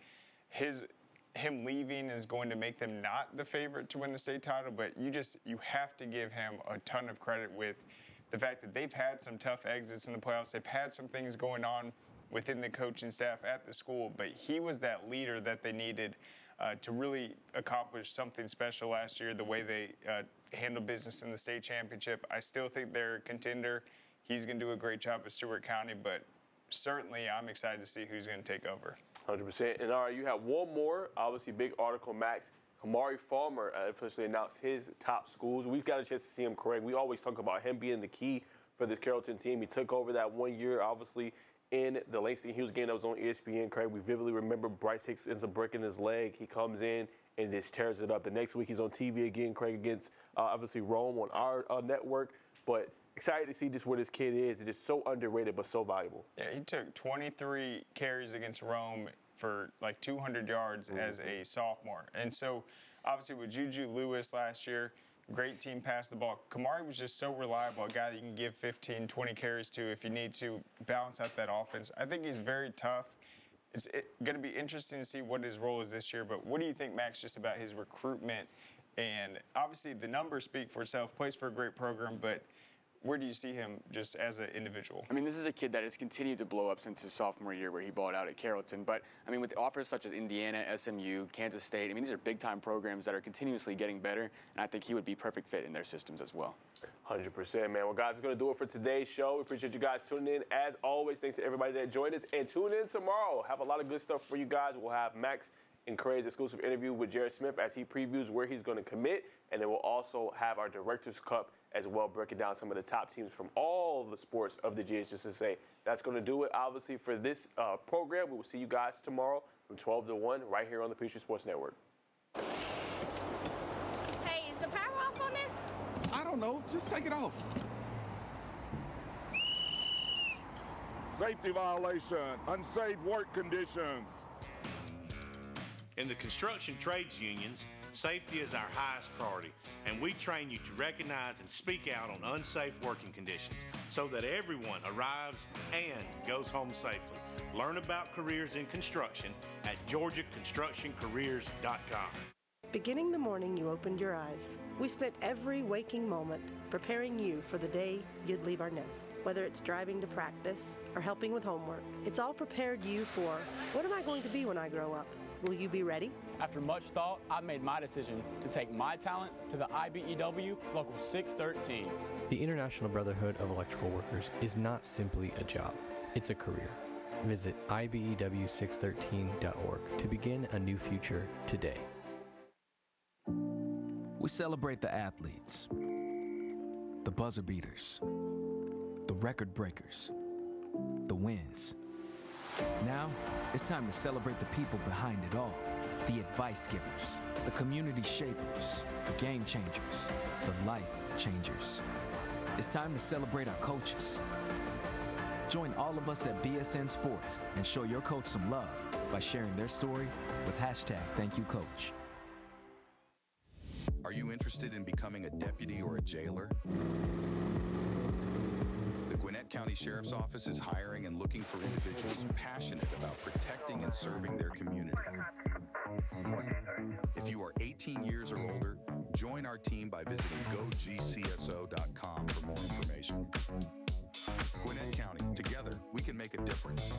Speaker 3: him leaving is going to make them not the favorite to win the state title, but you have to give him a ton of credit with the fact that they've had some tough exits in the playoffs. They've had some things going on within the coaching staff at the school, but he was that leader that they needed to really accomplish something special last year, the way they handled business in the state championship. I still think they're a contender. He's going to do a great job at Stewart County, but certainly I'm excited to see who's going to take over.
Speaker 2: 100%. And all right, you have one more, obviously big article, Max. Kamari Farmer officially announced his top schools. We've got a chance to see him, Craig. We always talk about him being the key for this Carrollton team. He took over that 1 year, obviously, in the Langston Hughes game that was on ESPN, Craig. We vividly remember Bryce Hicks ends up breaking his leg. He comes in and just tears it up. The next week he's on TV again, Craig, against obviously Rome on our network. but excited to see just where this kid is. It's just so underrated, but so valuable.
Speaker 3: Yeah, he took 23 carries against Rome for like 200 yards as a sophomore. And so, obviously, with Juju Lewis last year, great team passed the ball. Kamari was just so reliable, a guy that you can give 15, 20 carries to if you need to balance out that offense. I think he's very tough. It's going to be interesting to see what his role is this year, but what do you think, Max, just about his recruitment? And obviously the numbers speak for itself, plays for a great program, but where do you see him just as an individual?
Speaker 19: I mean, this is a kid that has continued to blow up since his sophomore year where he balled out at Carrollton. But, I mean, with offers such as Indiana, SMU, Kansas State, I mean, these are big-time programs that are continuously getting better, and I think he would be perfect fit in their systems as well.
Speaker 2: 100%, man. Well, guys, we're going to do it for today's show. We appreciate you guys tuning in. As always, thanks to everybody that joined us. And tune in tomorrow. Have a lot of good stuff for you guys. We'll have Max and Craig's exclusive interview with Jared Smith as he previews where he's going to commit. And then we'll also have our Directors Cup as well, breaking down some of the top teams from all the sports of the GHSSA. That's going to do it, obviously, for this program. We will see you guys tomorrow from 12 to 1 right here on the Peachtree Sports Network.
Speaker 15: Hey, is the power off on this?
Speaker 10: I don't know. Just take it off. Safety violation. Unsafe work conditions.
Speaker 20: In the construction trades unions, safety is our highest priority, and we train you to recognize and speak out on unsafe working conditions so that everyone arrives and goes home safely. Learn about careers in construction at GeorgiaConstructionCareers.com.
Speaker 21: Beginning the morning you opened your eyes, we spent every waking moment preparing you for the day you'd leave our nest. Whether it's driving to practice or helping with homework, it's all prepared you for, what am I going to be when I grow up? Will you be ready?
Speaker 22: After much thought, I made my decision to take my talents to the IBEW Local 613.
Speaker 23: The International Brotherhood of Electrical Workers is not simply a job, it's a career. Visit IBEW613.org to begin a new future today.
Speaker 7: We celebrate the athletes, the buzzer beaters, the record breakers, the wins. Now, it's time to celebrate the people behind it all. The advice givers, the community shapers, the game changers, the life changers. It's time to celebrate our coaches. Join all of us at BSN Sports and show your coach some love by sharing their story with #ThankYouCoach.
Speaker 24: Are you interested in becoming a deputy or a jailer? The Gwinnett County Sheriff's Office is hiring and looking for individuals passionate about protecting and serving their community. If you are 18 years or older, join our team by visiting gogcso.com for more information. Gwinnett County, together we can make a difference.